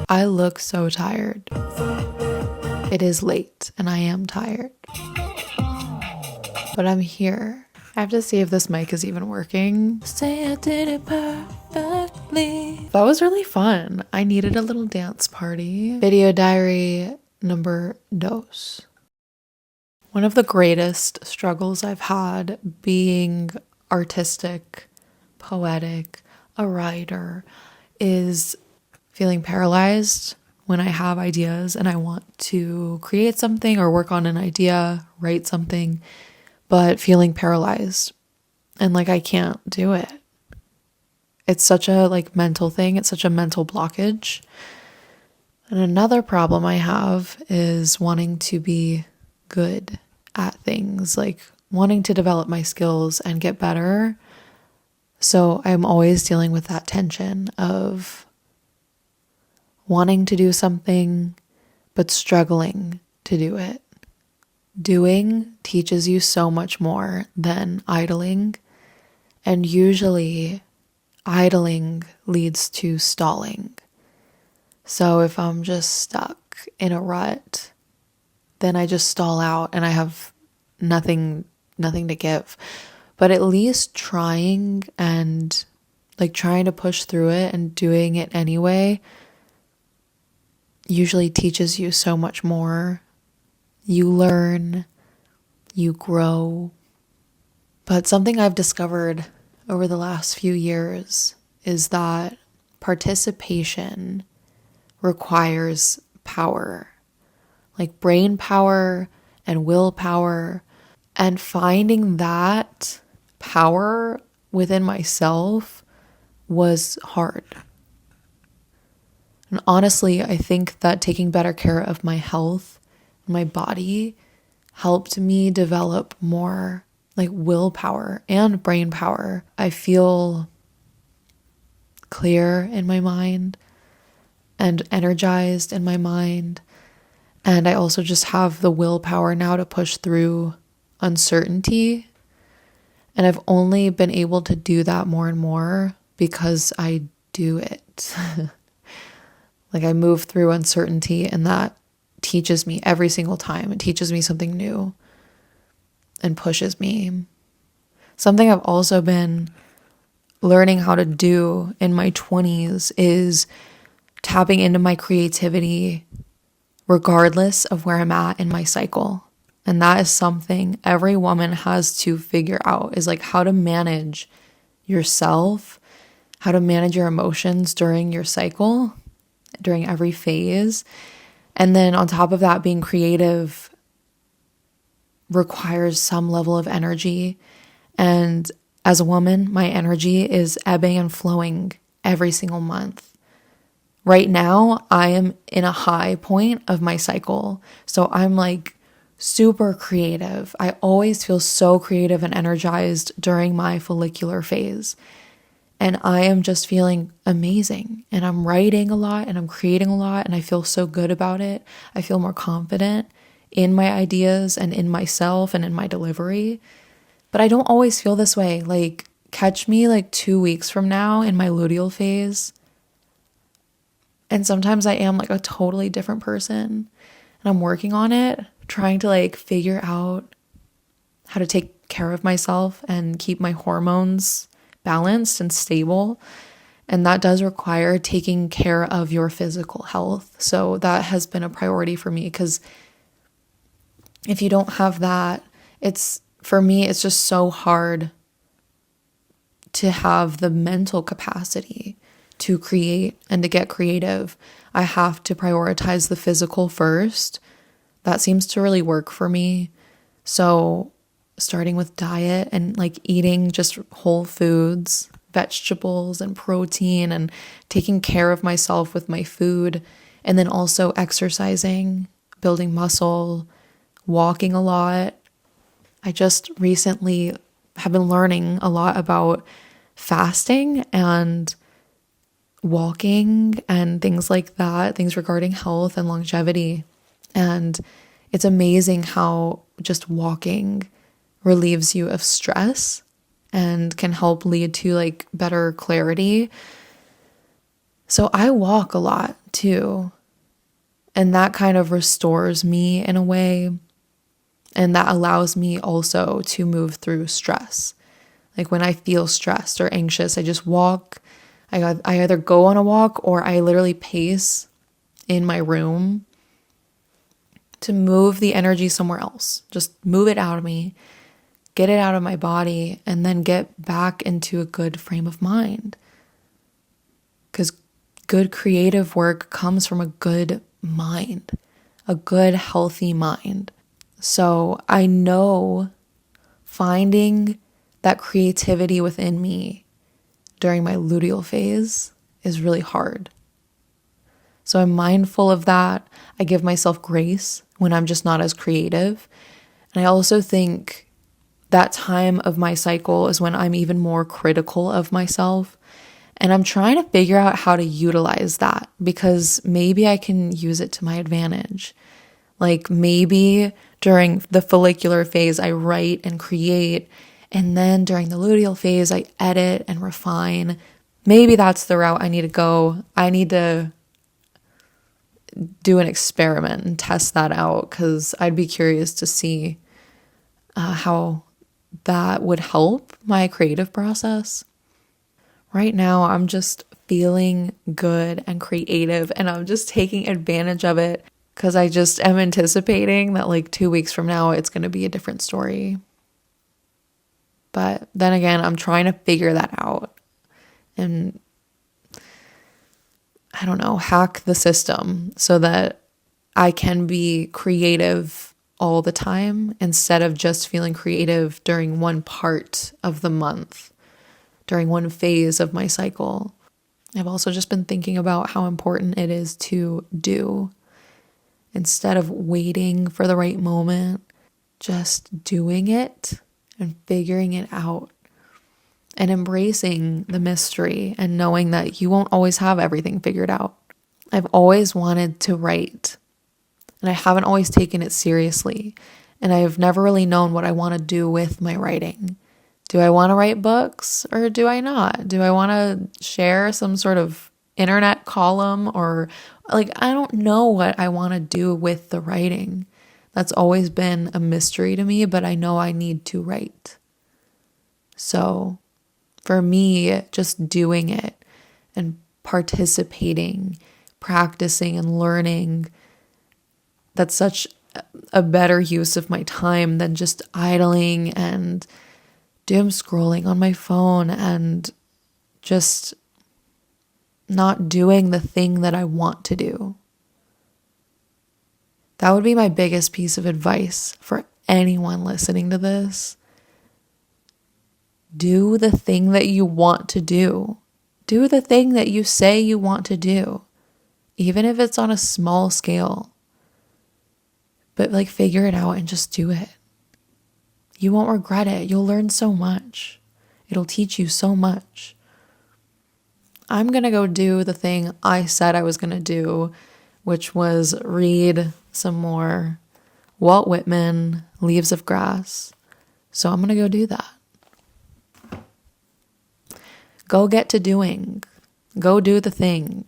I look so tired. It is late and I am tired. But I'm here. I have to see if this mic is even working. Say I did it perfectly. That was really fun. I needed a little dance party. Video diary number 2. One of the greatest struggles I've had being artistic, poetic, a writer is feeling paralyzed when I have ideas and I want to create something or work on an idea, write something, but feeling paralyzed and like I can't do it. It's such a mental thing. It's such a mental blockage. And another problem I have is wanting to be good at things, like wanting to develop my skills and get better. So I'm always dealing with that tension of wanting to do something, but struggling to do it. Doing teaches you so much more than idling. And usually idling leads to stalling. So if I'm just stuck in a rut, then I just stall out and I have nothing to give. But at least trying and trying to push through it and doing it anyway usually teaches you so much more. You learn, you grow. But something I've discovered over the last few years is that participation requires power, like brain power and willpower, and finding that power within myself was hard. And honestly, I think that taking better care of my health, my body, helped me develop more willpower and brain power. I feel clear in my mind and energized in my mind. And I also just have the willpower now to push through uncertainty. And I've only been able to do that more and more because I do it. I move through uncertainty, and that teaches me every single time. It teaches me something new and pushes me. Something I've also been learning how to do in my 20s is tapping into my creativity regardless of where I'm at in my cycle. And that is something every woman has to figure out, is how to manage yourself, how to manage your emotions during your cycle, during every phase. And then on top of that, being creative requires some level of energy. And as a woman, my energy is ebbing and flowing every single month. Right now, I am in a high point of my cycle. So I'm super creative. I always feel so creative and energized during my follicular phase. And I am just feeling amazing. And I'm writing a lot and I'm creating a lot and I feel so good about it. I feel more confident in my ideas and in myself and in my delivery. But I don't always feel this way. Catch me 2 weeks from now in my luteal phase. And sometimes I am a totally different person. And I'm working on it, trying to figure out how to take care of myself and keep my hormones balanced and stable. And that does require taking care of your physical health. So that has been a priority for me, because if you don't have that, for me, it's just so hard to have the mental capacity to create and to get creative. I have to prioritize the physical first. That seems to really work for me. So starting with diet and eating just whole foods, vegetables and protein, and taking care of myself with my food, and then also exercising, building muscle, walking a lot. I just recently have been learning a lot about fasting and walking and things like that, things regarding health and longevity. And it's amazing how just walking relieves you of stress and can help lead to better clarity. So I walk a lot too. And that kind of restores me in a way. And that allows me also to move through stress. Like when I feel stressed or anxious, I just walk. I either go on a walk or I literally pace in my room to move the energy somewhere else. Just move it out of me, get it out of my body, and then get back into a good frame of mind. Because good creative work comes from a good mind, a good, healthy mind. So I know finding that creativity within me during my luteal phase is really hard. So I'm mindful of that. I give myself grace when I'm just not as creative. And I also think that time of my cycle is when I'm even more critical of myself. And I'm trying to figure out how to utilize that because maybe I can use it to my advantage. Like maybe during the follicular phase, I write and create. And then during the luteal phase, I edit and refine. Maybe that's the route I need to go. I need to do an experiment and test that out because I'd be curious to see how that would help my creative process. Right now, I'm just feeling good and creative and I'm just taking advantage of it because I just am anticipating that like 2 weeks from now, it's going to be a different story. But then again, I'm trying to figure that out and I don't know, hack the system so that I can be creative all the time instead of just feeling creative during one part of the month, during one phase of my cycle. I've also just been thinking about how important it is to do instead of waiting for the right moment, just doing it and figuring it out. And embracing the mystery and knowing that you won't always have everything figured out. I've always wanted to write, and I haven't always taken it seriously. And I've never really known what I want to do with my writing. Do I want to write books or do I not? Do I want to share some sort of internet column or like, I don't know what I want to do with the writing. That's always been a mystery to me, but I know I need to write. So for me, just doing it and participating, practicing and learning, that's such a better use of my time than just idling and doom scrolling on my phone and just not doing the thing that I want to do. That would be my biggest piece of advice for anyone listening to this. Do the thing that you want to do. Do the thing that you say you want to do, even if it's on a small scale. But like figure it out and just do it. You won't regret it. You'll learn so much. It'll teach you so much. I'm going to go do the thing I said I was going to do, which was read some more Walt Whitman, Leaves of Grass. So I'm going to go do that. Go get to doing. Go do the thing.